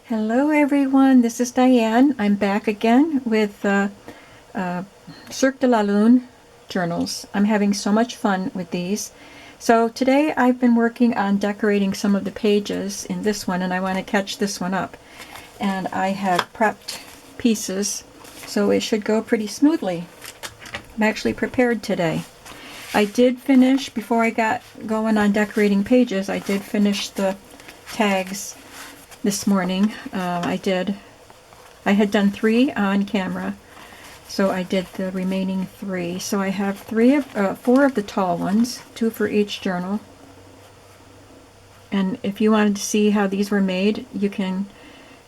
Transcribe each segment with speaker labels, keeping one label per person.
Speaker 1: Hello everyone, this is Diane. I'm back again with Cirque de la Lune journals. I'm having so much fun with these. So today I've been working on decorating some of the pages in this one, and I want to catch this one up. And I have prepped pieces, so it should go pretty smoothly. I'm actually prepared today. I did finish, before I got going on decorating pages, I did finish the tags this morning. I had done 3 on camera, so I did the remaining 3. So I have 4 of the tall ones, 2 for each journal. And if you wanted to see how these were made, you can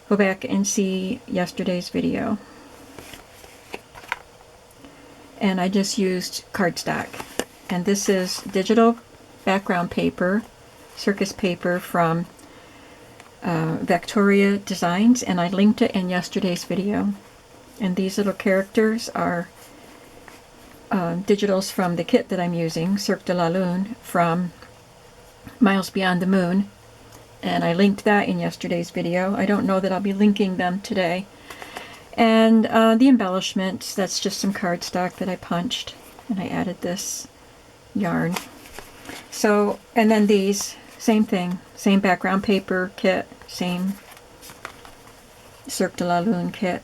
Speaker 1: go back and see yesterday's video. And I just used cardstock. And this is digital background paper, circus paper from Victoria Designs, and I linked it in yesterday's video. And these little characters are digitals from the kit that I'm using, Cirque de la Lune, from Miles Beyond the Moon, and I linked that in yesterday's video. I don't know that I'll be linking them today. And the embellishments, that's just some cardstock that I punched, and I added this yarn. So, and then these, same thing, same background paper kit, same Cirque de la Lune kit,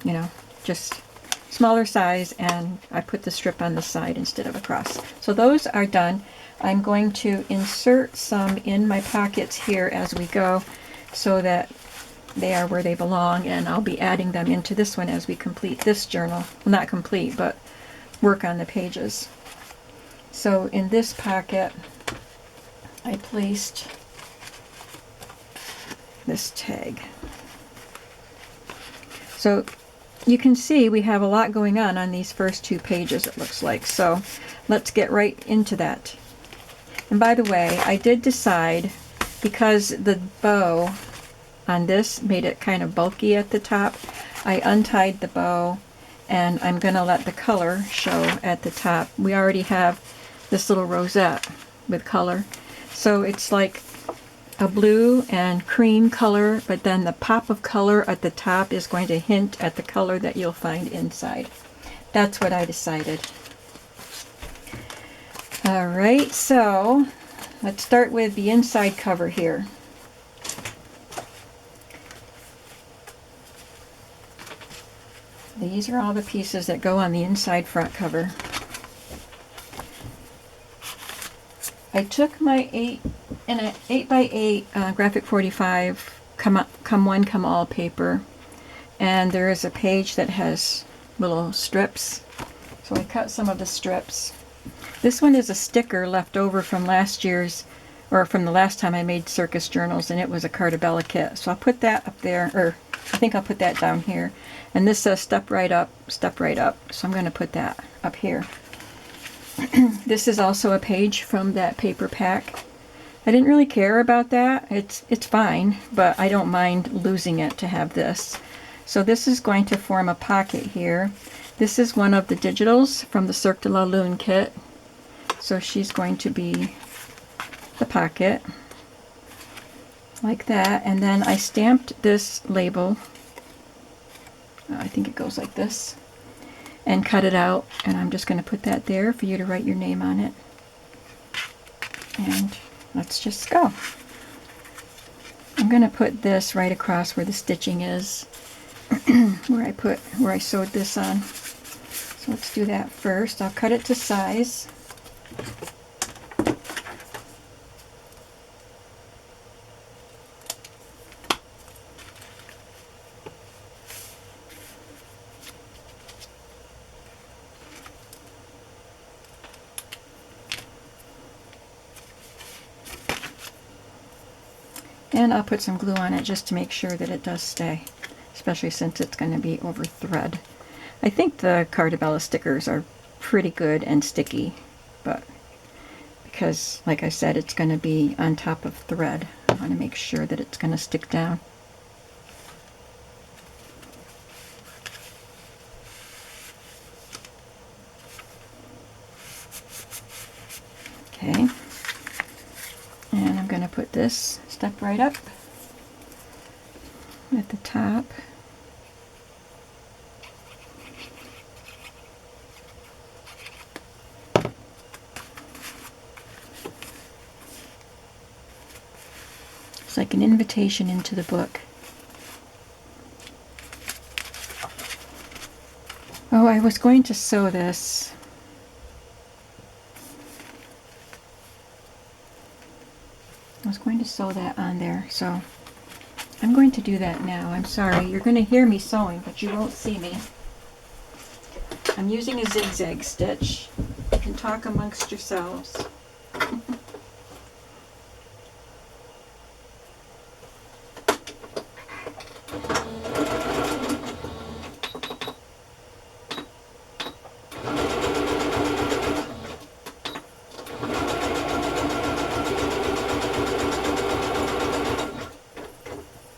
Speaker 1: you know, just smaller size, and I put the strip on the side instead of across. So those are done. I'm going to insert some in my pockets here as we go so that they are where they belong, and I'll be adding them into this one as we complete this journal. Well, not complete, but work on the pages. So in this pocket, I placed this tag. So you can see we have a lot going on these first 2 pages, it looks like. So let's get right into that. And by the way, I did decide, because the bow on this made it kind of bulky at the top, I untied the bow, and I'm going to let the color show at the top. We already have this little rosette with color. So it's like a blue and cream color, but then the pop of color at the top is going to hint at the color that you'll find inside. That's what I decided. Alright, so let's start with the inside cover here. These are all the pieces that go on the inside front cover. I took my 8x8 graphic 45 come one come all paper, and there is a page that has little strips, so I cut some of the strips. This one is a sticker left over from last year's, or from the last time I made circus journals, and it was a Cardabella kit, so I'll put that up there, or I think I'll put that down here. And this says step right up, so I'm going to put that up here. This is also a page from that paper pack. I didn't really care about that. It's fine, but I don't mind losing it to have this. So this is going to form a pocket here. This is one of the digitals from the Cirque de la Lune kit. So she's going to be the pocket, like that. And then I stamped this label. I think it goes like this. And cut it out, and I'm just going to put that there for you to write your name on it. And let's just go. I'm going to put this right across where the stitching is, where I sewed this on. So let's do that first. I'll cut it to size. And I'll put some glue on it just to make sure that it does stay, especially since it's going to be over thread. I think the Cardabella stickers are pretty good and sticky, but because, like I said, it's going to be on top of thread, I want to make sure that it's going to stick down. Okay. And I'm going to put this step right up. at the top. It's like an invitation into the book. Oh, I was going to sew this. I was going to sew that on there, so I'm going to do that now. I'm sorry. You're going to hear me sewing, but you won't see me. I'm using a zigzag stitch. You can talk amongst yourselves.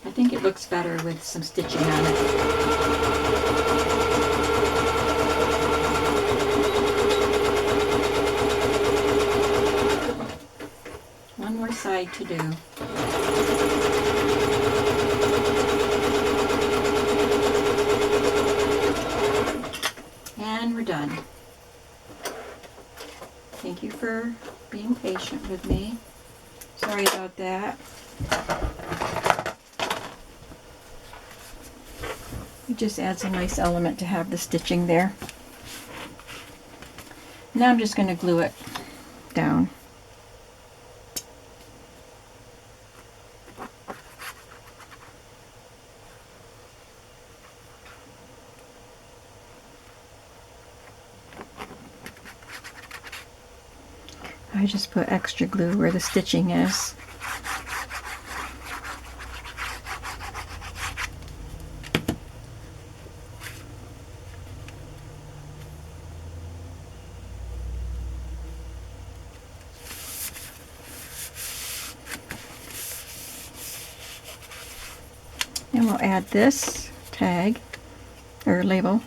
Speaker 1: I think it looks better with some stitching on it. One more side to do. And we're done. Thank you for being patient with me. Sorry about that. It just adds a nice element to have the stitching there. Now I'm just going to glue it down. I just put extra glue where the stitching is. And we'll add this tag or label.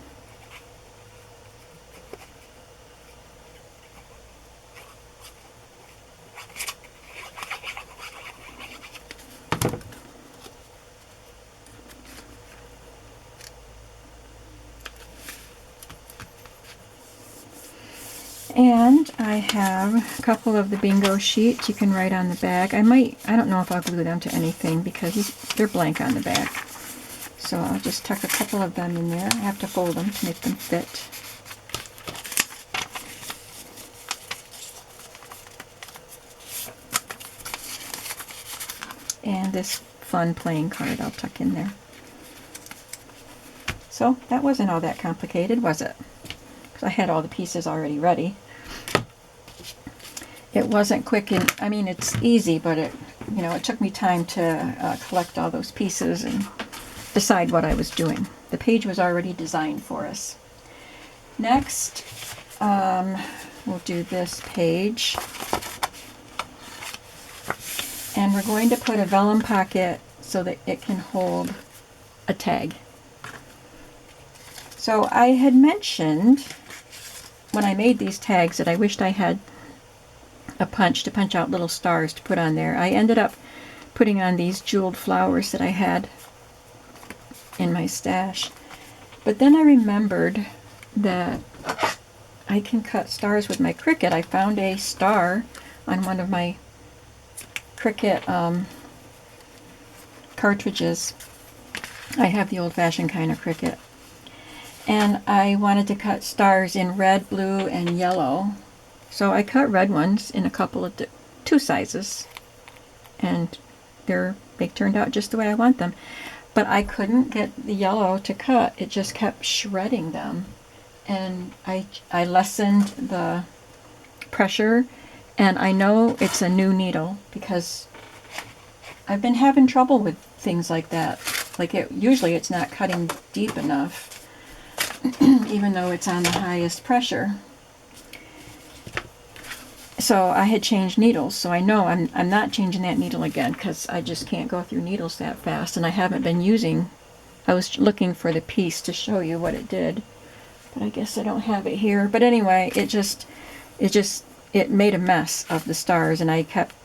Speaker 1: And I have a couple of the bingo sheets you can write on the back. I don't know if I'll glue them to anything because they're blank on the back. So I'll just tuck a couple of them in there. I have to fold them to make them fit. And this fun playing card I'll tuck in there. So that wasn't all that complicated, was it? Because I had all the pieces already ready. It wasn't quick, and I mean it's easy, but it took me time to collect all those pieces and decide what I was doing. The page was already designed for us. Next, we'll do this page, and we're going to put a vellum pocket so that it can hold a tag. So I had mentioned when I made these tags that I wished I had a punch to punch out little stars to put on there. I ended up putting on these jeweled flowers that I had in my stash. But then I remembered that I can cut stars with my Cricut. I found a star on one of my Cricut cartridges. I have the old-fashioned kind of Cricut. And I wanted to cut stars in red, blue, and yellow. So I cut red ones in a couple of two sizes, and they turned out just the way I want them. But I couldn't get the yellow to cut. It just kept shredding them. And I lessened the pressure, and I know it's a new needle because I've been having trouble with things like that. Like usually it's not cutting deep enough, even though it's on the highest pressure. So I had changed needles, so I know I'm not changing that needle again because I just can't go through needles that fast, and I haven't been using. I was looking for the piece to show you what it did, but I guess I don't have it here. But anyway, it made a mess of the stars, and I kept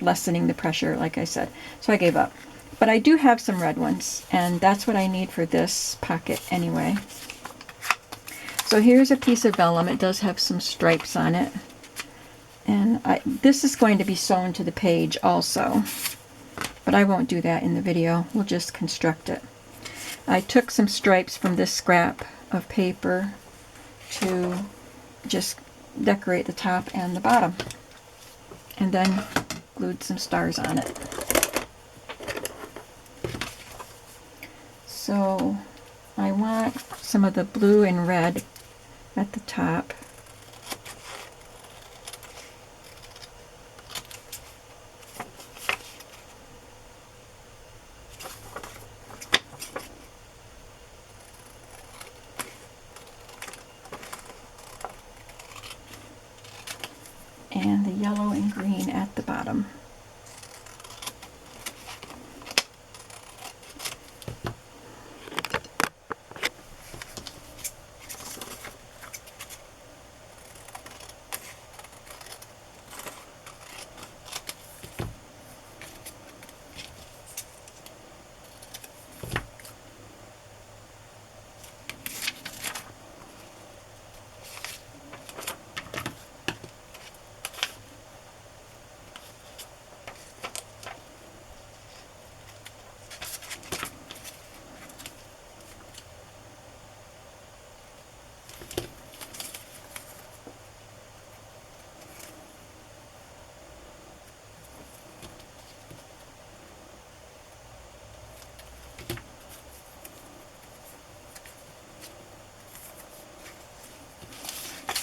Speaker 1: lessening the pressure, like I said. So I gave up. But I do have some red ones, and that's what I need for this pocket anyway. So here's a piece of vellum. It does have some stripes on it. And this is going to be sewn to the page also, but I won't do that in the video. We'll just construct it. I took some stripes from this scrap of paper to just decorate the top and the bottom, and then glued some stars on it. So I want some of the blue and red at the top. And the yellow and green at the bottom.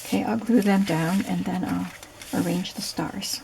Speaker 1: Okay, I'll glue them down and then I'll arrange the stars.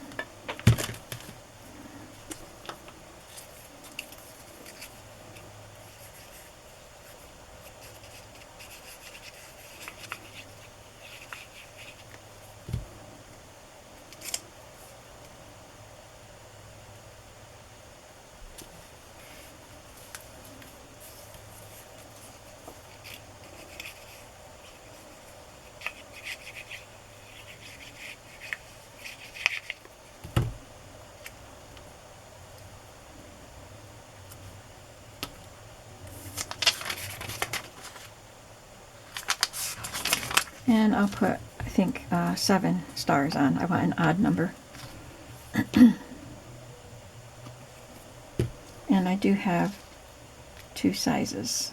Speaker 1: And I'll put, I think, 7 stars on. I want an odd number. And I do have 2 sizes.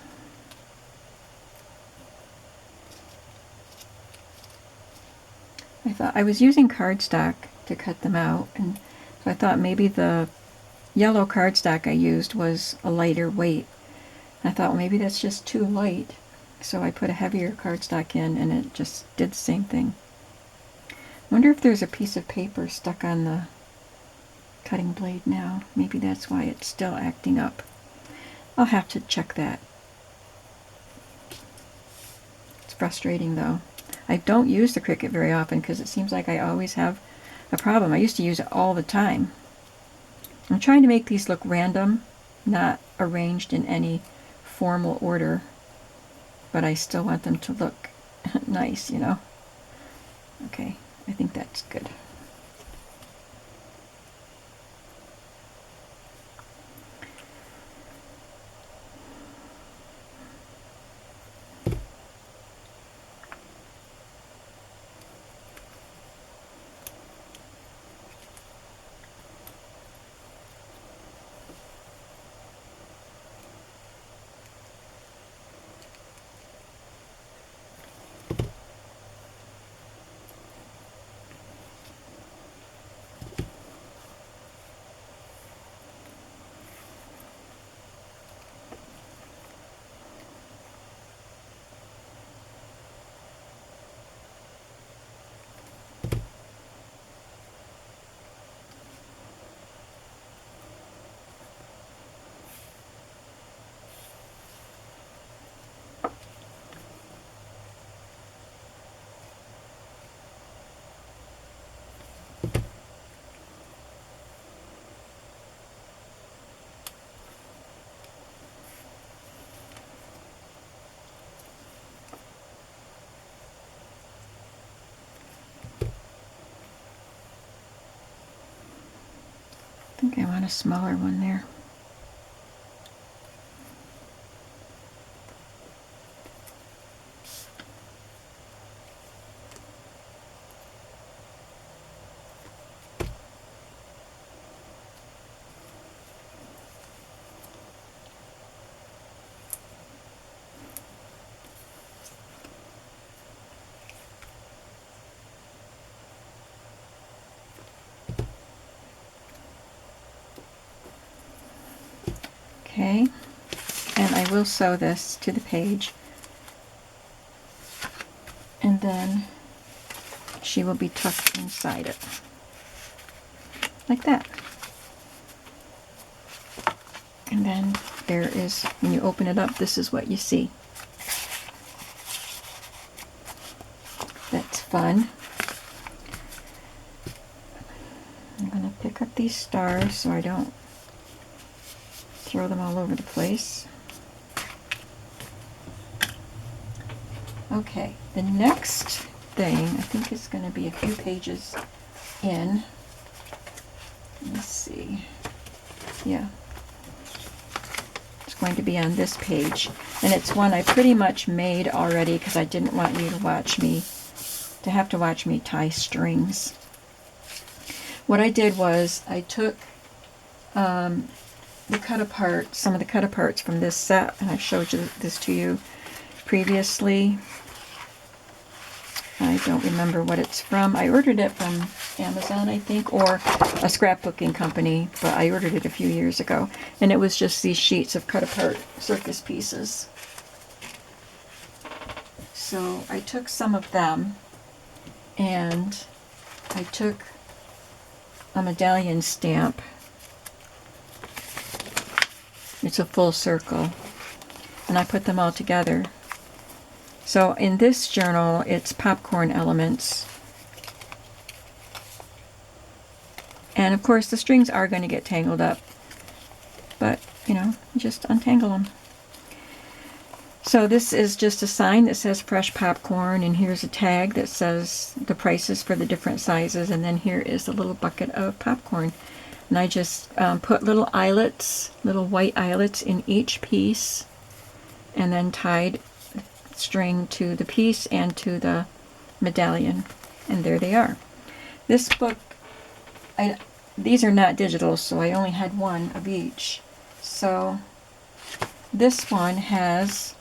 Speaker 1: I thought I was using cardstock to cut them out, and so I thought maybe the yellow cardstock I used was a lighter weight. I thought, well, maybe that's just too light. So I put a heavier cardstock in and it just did the same thing. Wonder if there's a piece of paper stuck on the cutting blade now. Maybe that's why it's still acting up. I'll have to check that. It's frustrating though. I don't use the Cricut very often because it seems like I always have a problem. I used to use it all the time. I'm trying to make these look random, not arranged in any formal order, but I still want them to look nice, you know. Okay, I think that's good. I think I want a smaller one there. Okay, and I will sew this to the page, and then she will be tucked inside it, like that. And then there is, when you open it up, this is what you see. That's fun. I'm going to pick up these stars so I don't throw them all over the place. Okay, the next thing, I think it's going to be a few pages in. Let's see. Yeah. It's going to be on this page. And it's one I pretty much made already because I didn't want you to have to watch me tie strings. What I did was I took some of the cut aparts from this set, and I've showed this to you previously. I don't remember what it's from. I ordered it from Amazon, I think, or a scrapbooking company, but I ordered it a few years ago. And it was just these sheets of cut apart circus pieces. So I took some of them, and I took a medallion stamp. It's a full circle, and I put them all together. So in this journal, it's popcorn elements. And of course, the strings are going to get tangled up, but you know, just untangle them. So this is just a sign that says fresh popcorn, and here's a tag that says the prices for the different sizes, and then here is a little bucket of popcorn. And I just put little eyelets, little white eyelets in each piece, and then tied string to the piece and to the medallion, and there they are. This book, these are not digital, so I only had one of each. So this one has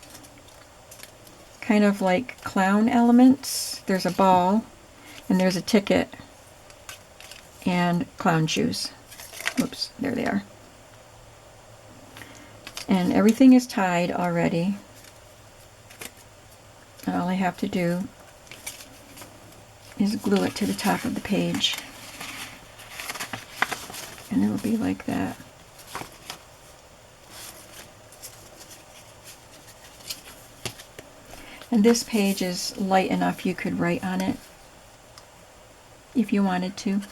Speaker 1: kind of like clown elements. There's a ball, and there's a ticket, and clown shoes. Oops, there they are. And everything is tied already. And all I have to do is glue it to the top of the page. And it will be like that. And this page is light enough you could write on it if you wanted to.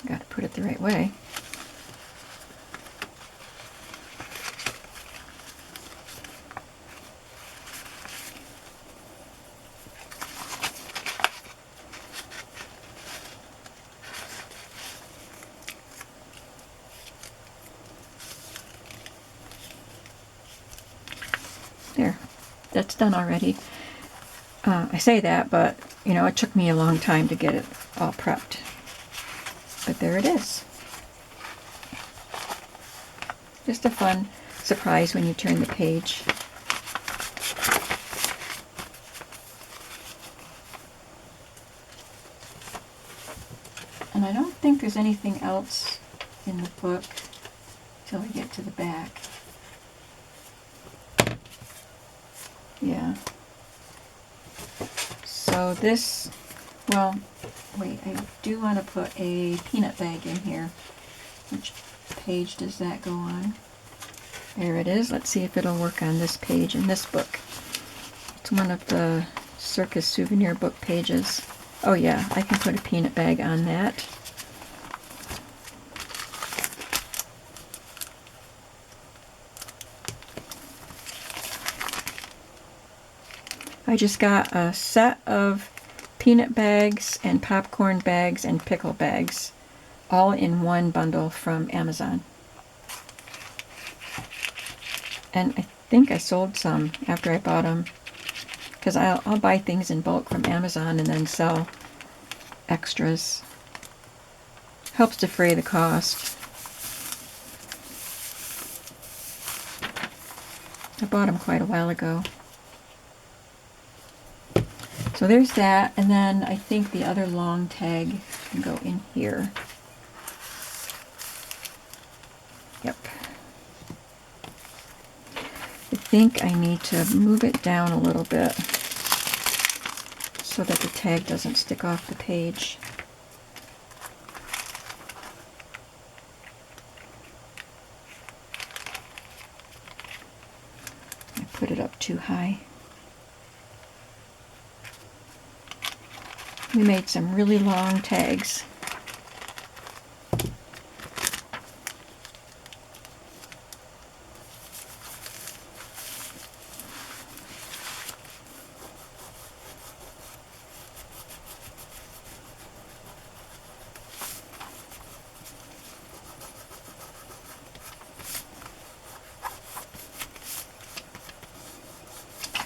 Speaker 1: Got to put it the right way. There, that's done already. I say that, but you know, it took me a long time to get it all prepped. But there it is. Just a fun surprise when you turn the page. And I don't think there's anything else in the book till we get to the back. Yeah. So this, well, wait, I do want to put a peanut bag in here. Which page does that go on? There it is. Let's see if it'll work on this page in this book. It's one of the circus souvenir book pages. Oh yeah, I can put a peanut bag on that. I just got a set of peanut bags and popcorn bags and pickle bags, all in one bundle from Amazon. And I think I sold some after I bought them, because I'll buy things in bulk from Amazon and then sell extras. Helps defray the cost. bought them quite a while ago. So there's that, and then I think the other long tag can go in here. Yep. I think I need to move it down a little bit so that the tag doesn't stick off the page. I put it up too high. We made some really long tags.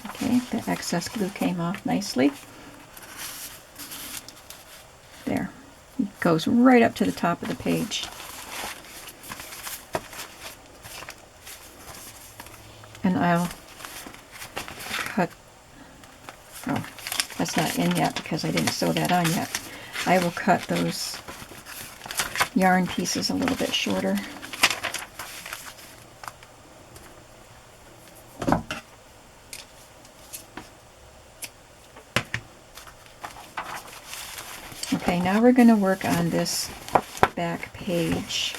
Speaker 1: Okay, the excess glue came off nicely. There. It goes right up to the top of the page. And I'll cut, oh, that's not in yet because I didn't sew that on yet. I will cut those yarn pieces a little bit shorter. Okay, now we're going to work on this back page.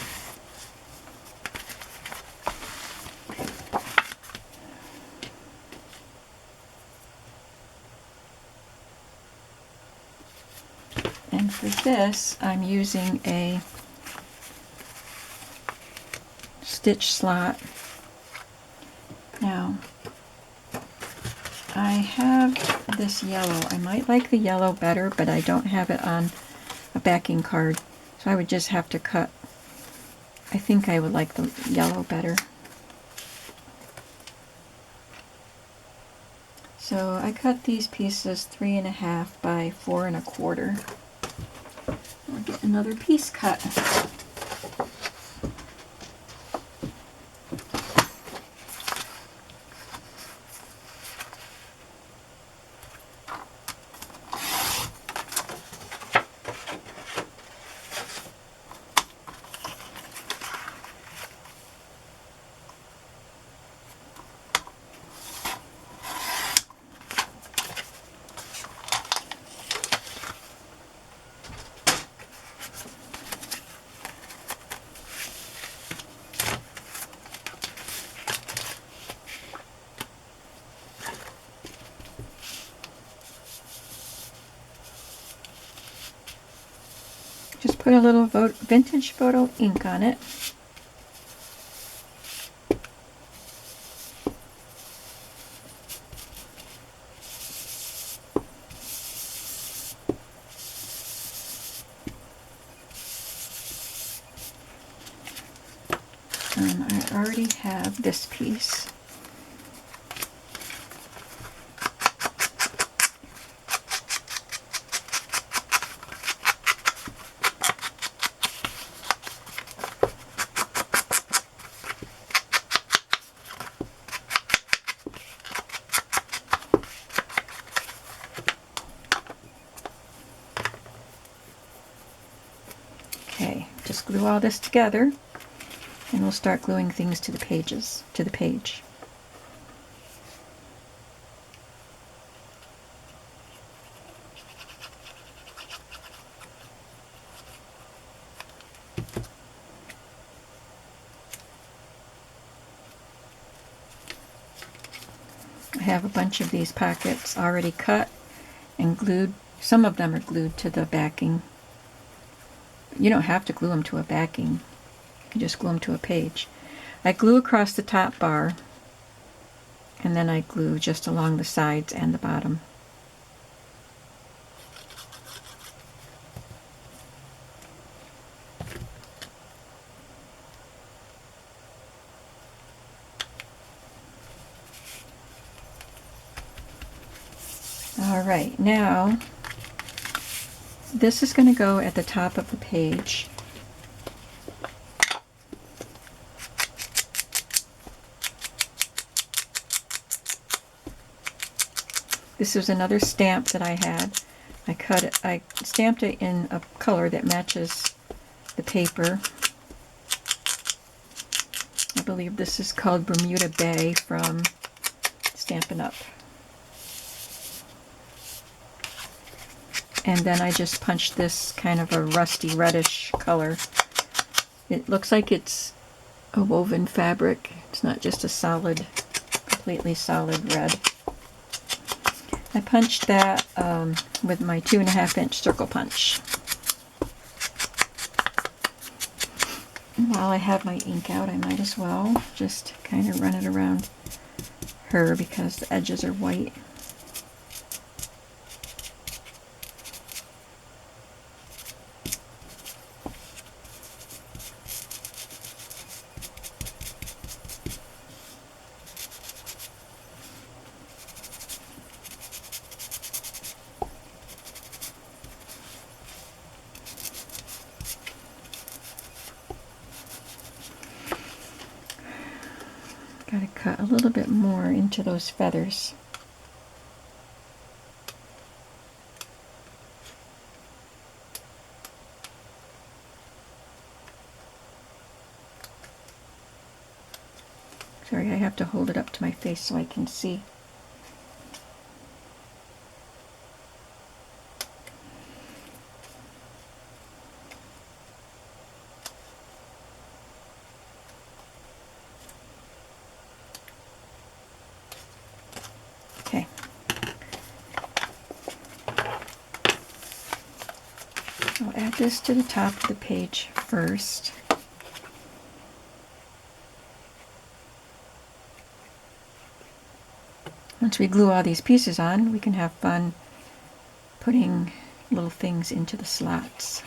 Speaker 1: And for this, I'm using a stitch slot. Now, I have this yellow. I might like the yellow better, but I don't have it on a backing card, so I would just have to cut. I think I would like the yellow better. So I cut these pieces 3.5 by 4.25. I'll get another piece cut. Just put a little vintage photo ink on it. And I already have this piece. Okay, just glue all this together, and we'll start gluing things to the pages, to the page. I have a bunch of these pockets already cut and glued. Some of them are glued to the backing. You don't have to glue them to a backing. You can just glue them to a page. I glue across the top bar, and then I glue just along the sides and the bottom. All right, now this is going to go at the top of the page. This was another stamp that I had. I stamped it in a color that matches the paper. I believe this is called Bermuda Bay from Stampin' Up. And then I just punched this kind of a rusty reddish color. It looks like it's a woven fabric. It's not just a solid, completely solid red. I punched that with my 2.5-inch circle punch. And while I have my ink out, I might as well just kind of run it around her because the edges are white. Got to cut a little bit more into those feathers. Sorry, I have to hold it up to my face so I can see. Okay. I'll add this to the top of the page first. Once we glue all these pieces on, we can have fun putting little things into the slots.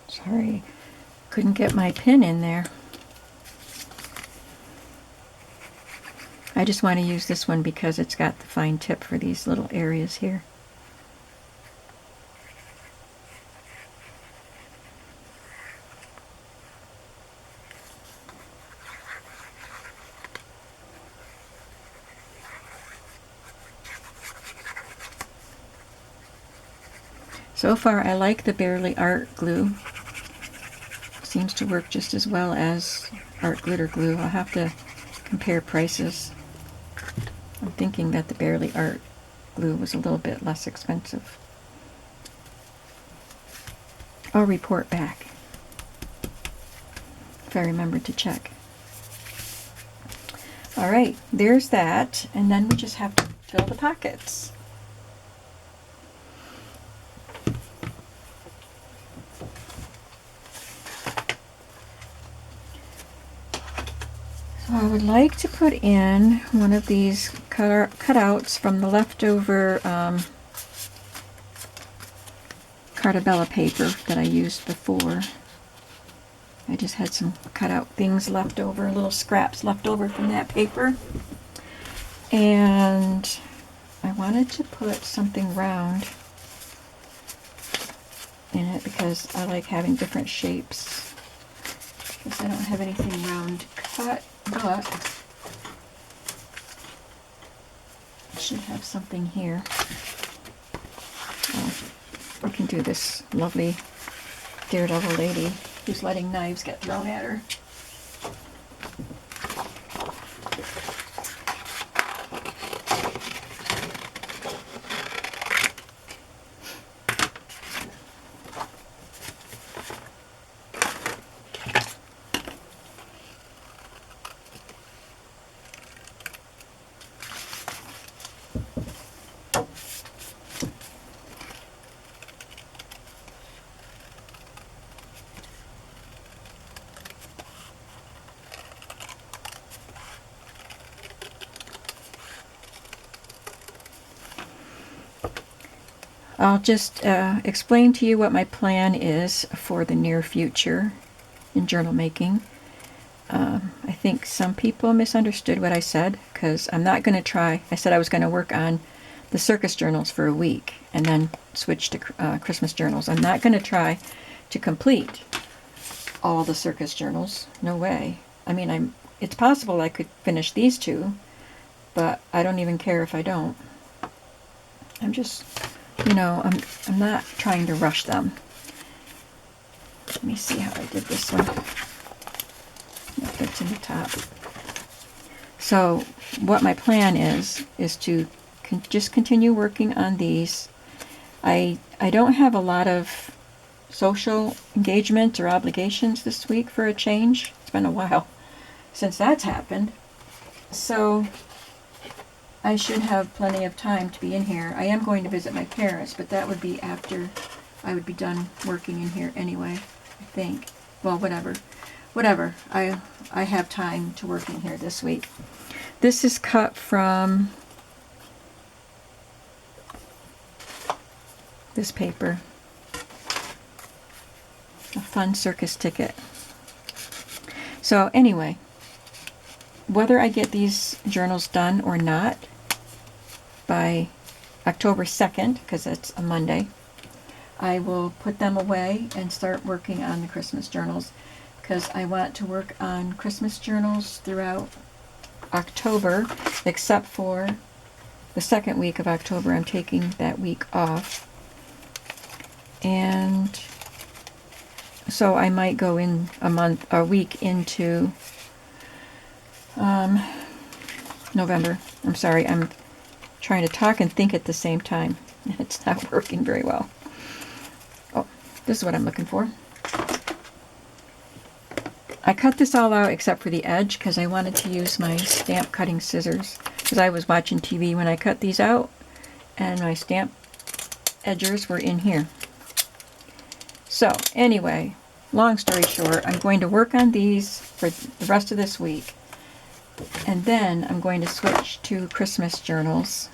Speaker 1: Sorry, couldn't get my pin in there. I just want to use this one because it's got the fine tip for these little areas here. So far, I like the Barely Art glue. Seems to work just as well as Art Glitter glue. I'll have to compare prices. I'm thinking that the Barely Art glue was a little bit less expensive. I'll report back if I remember to check. All right, there's that, and then we just have to fill the pockets. So I would like to put in one of these cutouts from the leftover Cartabella paper that I used before. I just had some cutout things left over, little scraps left over from that paper. And I wanted to put something round in it because I like having different shapes. Because I don't have anything round cut, but should have something here. Oh, we can do this lovely daredevil lady who's letting knives get thrown at her. I'll just explain to you what my plan is for the near future in journal making. I think some people misunderstood what I said, because I'm not going to try. I said I was going to work on the circus journals for a week and then switch to Christmas journals. I'm not going to try to complete all the circus journals. No way. I mean, it's possible I could finish these two, but I don't even care if I don't. I'm just... I'm not trying to rush them. Let me see how I did this one. That fits in the top. So what my plan is to just continue working on these. I don't have a lot of social engagement or obligations this week for a change. It's been a while since that's happened. So I should have plenty of time to be in here. I am going to visit my parents, but that would be after I would be done working in here anyway, I think. Well, whatever. I have time to work in here this week. This is cut from this paper. A fun circus ticket. So anyway, whether I get these journals done or not, by October 2nd, because that's a Monday, I will put them away and start working on the Christmas journals, because I want to work on Christmas journals throughout October, except for the second week of October. I'm taking that week off. And so I might go in a week into November. I'm sorry, I'm trying to talk and think at the same time. It's not working very well. Oh, this is what I'm looking for. I cut this all out except for the edge because I wanted to use my stamp cutting scissors, because I was watching TV when I cut these out and my stamp edgers were in here. So anyway, long story short, I'm going to work on these for the rest of this week. And then I'm going to switch to Christmas journals.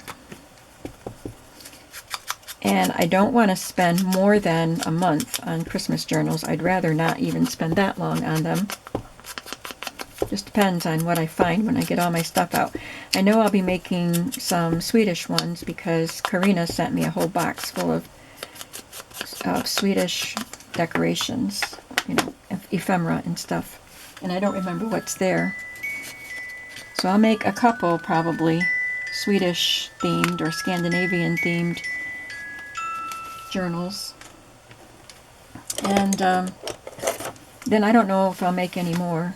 Speaker 1: And I don't want to spend more than a month on Christmas journals. I'd rather not even spend that long on them. Just depends on what I find when I get all my stuff out. I know I'll be making some Swedish ones because Karina sent me a whole box full of Swedish decorations, ephemera and stuff. And I don't remember what's there. So I'll make a couple, probably, Swedish themed or Scandinavian themed journals. And then I don't know if I'll make any more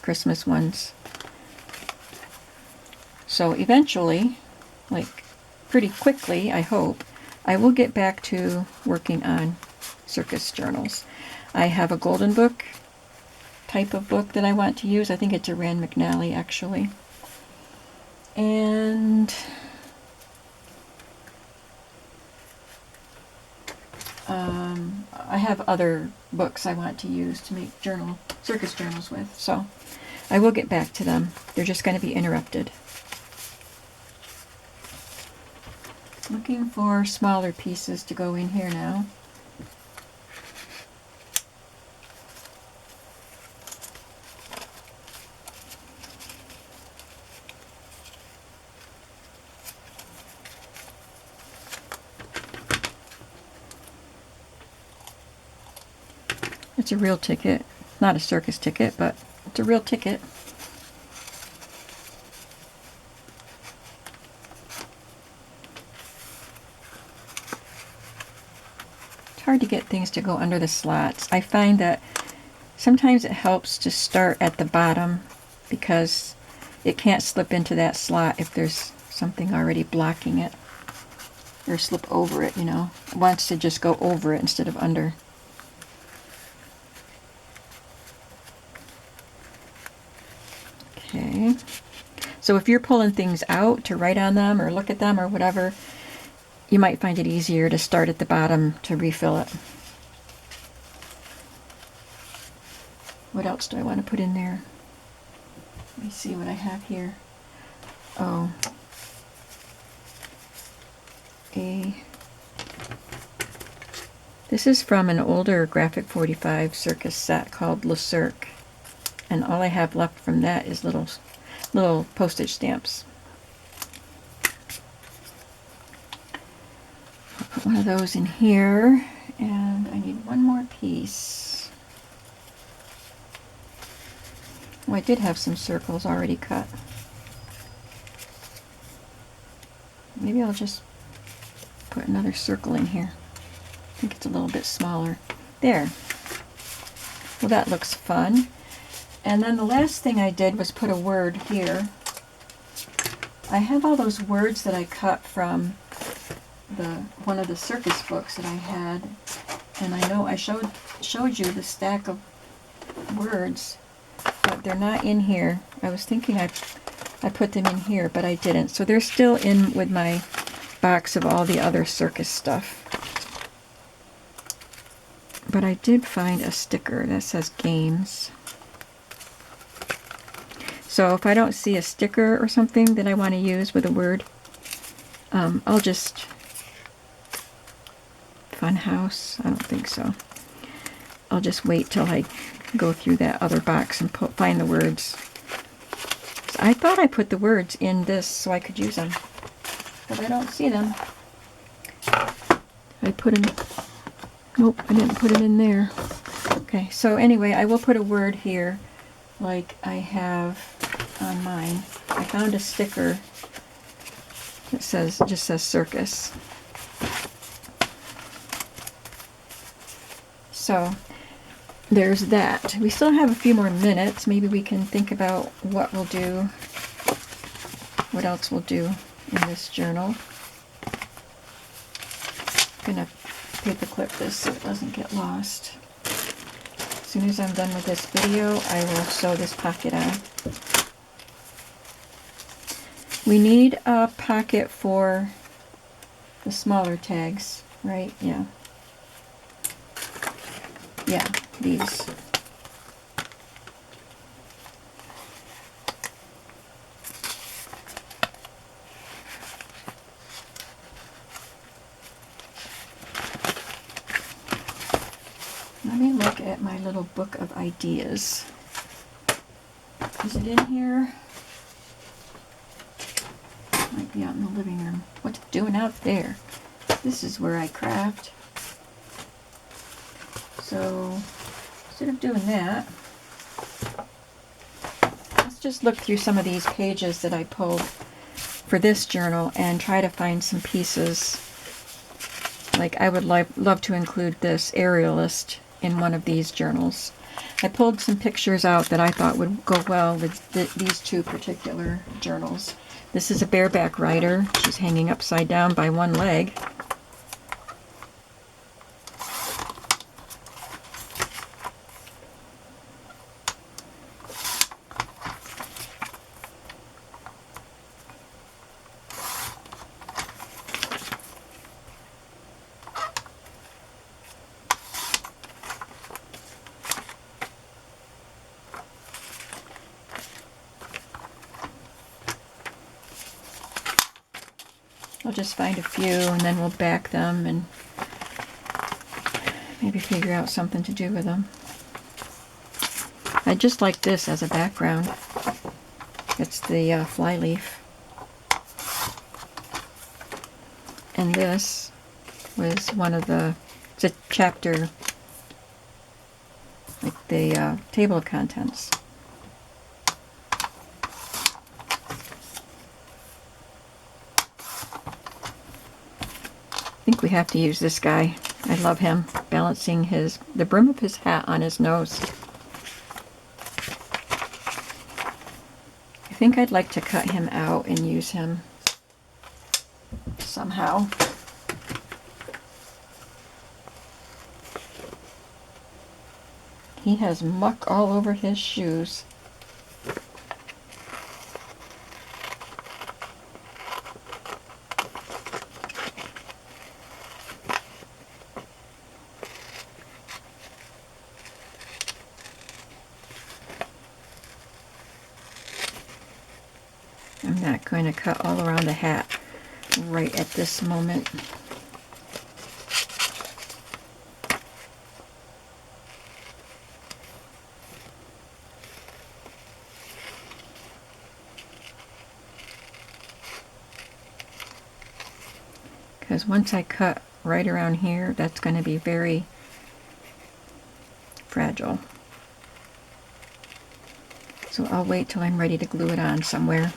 Speaker 1: Christmas ones. So eventually, like pretty quickly, I hope, I will get back to working on circus journals. I have a golden book type of book that I want to use. I think it's a Rand McNally, actually. And I have other books I want to use to make circus journals with, so I will get back to them. They're just going to be interrupted. Looking for smaller pieces to go in here now. It's a real ticket. Not a circus ticket, but it's a real ticket. hard to get things to go under the slots. I find that sometimes it helps to start at the bottom because it can't slip into that slot if there's something already blocking it, or slip over it, you know. It wants to just go over it instead of under. Okay, so if you're pulling things out to write on them or look at them or whatever, you might find it easier to start at the bottom to refill it. What else do I want to put in there? Let me see what I have here. Oh, this is from an older Graphic 45 circus set called Cirque, and all I have left from that is little postage stamps. I'll put one of those in here, and I need one more piece. Oh, I did have some circles already cut. Maybe I'll just put another circle in here. I think it's a little bit smaller. There. Well, that looks fun. And then the last thing I did was put a word here. I have all those words that I cut from one of the circus books that I had, and I know I showed you the stack of words, but they're not in here. I was thinking I put them in here, but I didn't. So they're still in with my box of all the other circus stuff. But I did find a sticker that says games. So if I don't see a sticker or something that I want to use with a word, I'll just... Funhouse? I don't think so. I'll just wait till I go through that other box and find the words. I thought I put the words in this so I could use them, but I don't see them. I put them... Nope, I didn't put it in there. Okay, so anyway, I will put a word here like I have on mine. I found a sticker that just says circus. So there's that. We still have a few more minutes. Maybe we can think about what we'll do, what else we'll do in this journal. I'm gonna paper clip this so it doesn't get lost. As soon as I'm done with this video, I will sew this pocket on. We need a pocket for the smaller tags, right? Yeah. Yeah, these. Let me look at my little book of ideas. Is it in here? Might be out in the living room. What's it doing out there? This is where I craft. So instead of doing that, let's just look through some of these pages that I pulled for this journal and try to find some pieces. Like I would love to include this aerialist in one of these journals. I pulled some pictures out that I thought would go well with these two particular journals. This is a bareback rider. She's hanging upside down by one leg. I'll just find a few and then we'll back them and maybe figure out something to do with them. I just like this as a background. It's the flyleaf. And this was one of it's a chapter, like the table of contents. I think we have to use this guy. I love him. balancing the brim of his hat on his nose. I think I'd like to cut him out and use him somehow. He has muck all over his shoes. I'm not going to cut all around the hat right at this moment. Because once I cut right around here, that's going to be very fragile. So I'll wait till I'm ready to glue it on somewhere.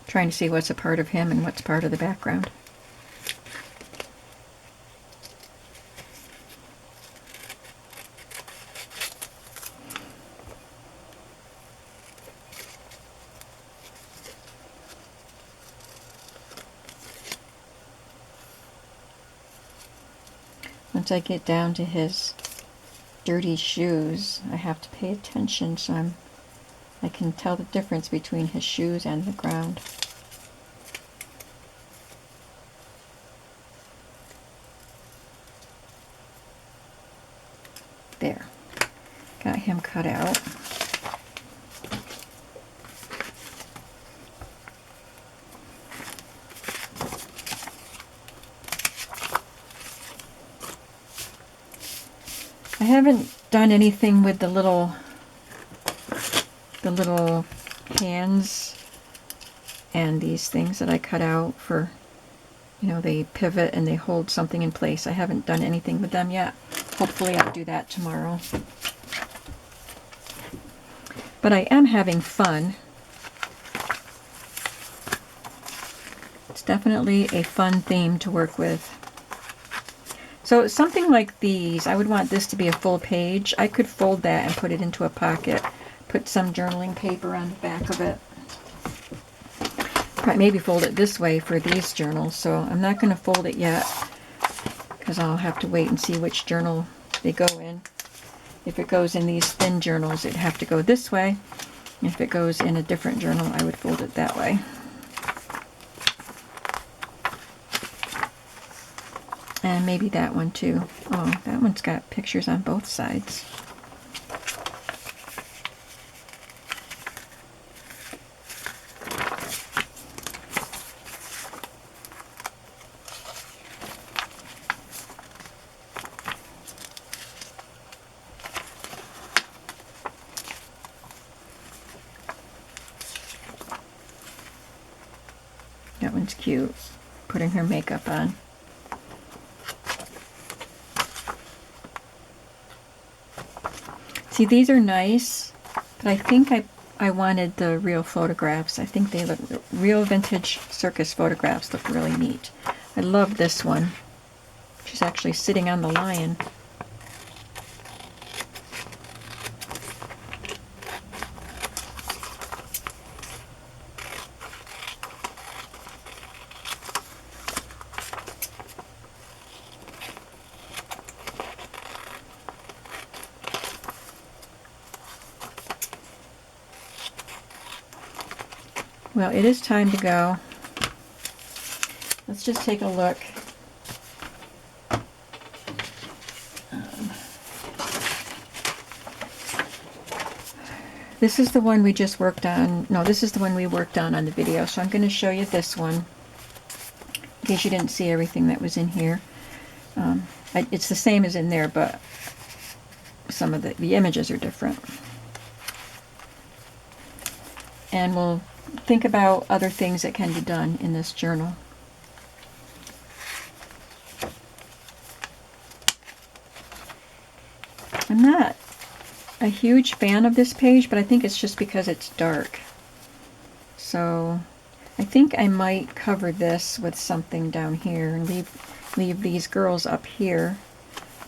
Speaker 1: Trying to see what's a part of him and what's part of the background. Once I get down to his dirty shoes, I have to pay attention so I can tell the difference between his shoes and the ground. There. Got him cut out. I haven't done anything with the little hands and these things that I cut out for, you know, they pivot and they hold something in place. I haven't done anything with them yet. Hopefully I'll do that tomorrow. But I am having fun. It's definitely a fun theme to work with. So something like these, I would want this to be a full page. I could fold that and put it into a pocket. Put some journaling paper on the back of it. Probably maybe fold it this way for these journals. So I'm not going to fold it yet because I'll have to wait and see which journal they go in. If it goes in these thin journals, it'd have to go this way. If it goes in a different journal, I would fold it that way. And maybe that one too. Oh, that one's got pictures on both sides. That one's cute, putting her makeup on. See, these are nice, but I think I wanted the real photographs. I think they look, real vintage circus photographs look really neat. I love this one. She's actually sitting on the lion. Well, it is time to go. Let's just take a look. This is the one we just worked on. No, this is the one we worked on the video. So I'm going to show you this one in case you didn't see everything that was in here. It's the same as in there, but some of the images are different. And we'll think about other things that can be done in this journal. I'm not a huge fan of this page, but I think it's just because it's dark. So I think I might cover this with something down here and leave these girls up here,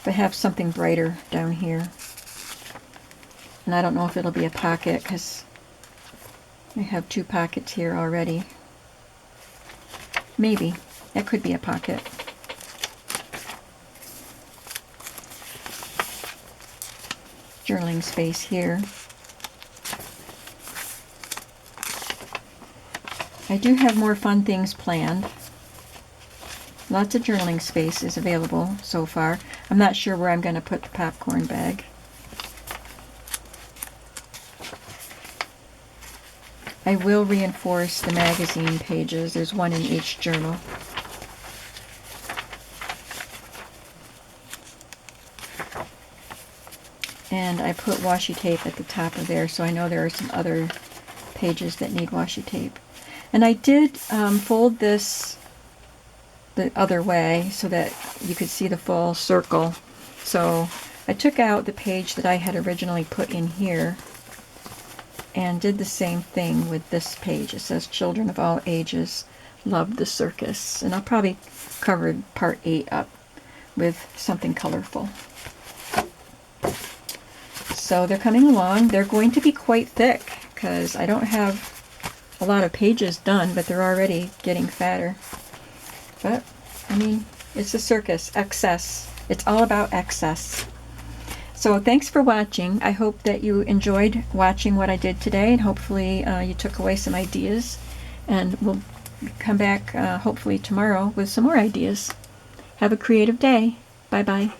Speaker 1: but have something brighter down here. And I don't know if it'll be a pocket because I have 2 pockets here already. Maybe. That could be a pocket. Journaling space here. I do have more fun things planned. Lots of journaling space is available so far. I'm not sure where I'm going to put the popcorn bag. I will reinforce the magazine pages. There's one in each journal. And I put washi tape at the top of there, so I know there are some other pages that need washi tape. And I did fold this the other way so that you could see the full circle. So I took out the page that I had originally put in here and did the same thing with this page. It says children of all ages love the circus. And I'll probably cover part 8 up with something colorful. So they're coming along. They're going to be quite thick because I don't have a lot of pages done, but they're already getting fatter. But, I mean, it's a circus. Excess. It's all about excess. So thanks for watching. I hope that you enjoyed watching what I did today, and hopefully you took away some ideas. And we'll come back hopefully tomorrow with some more ideas. Have a creative day. Bye-bye.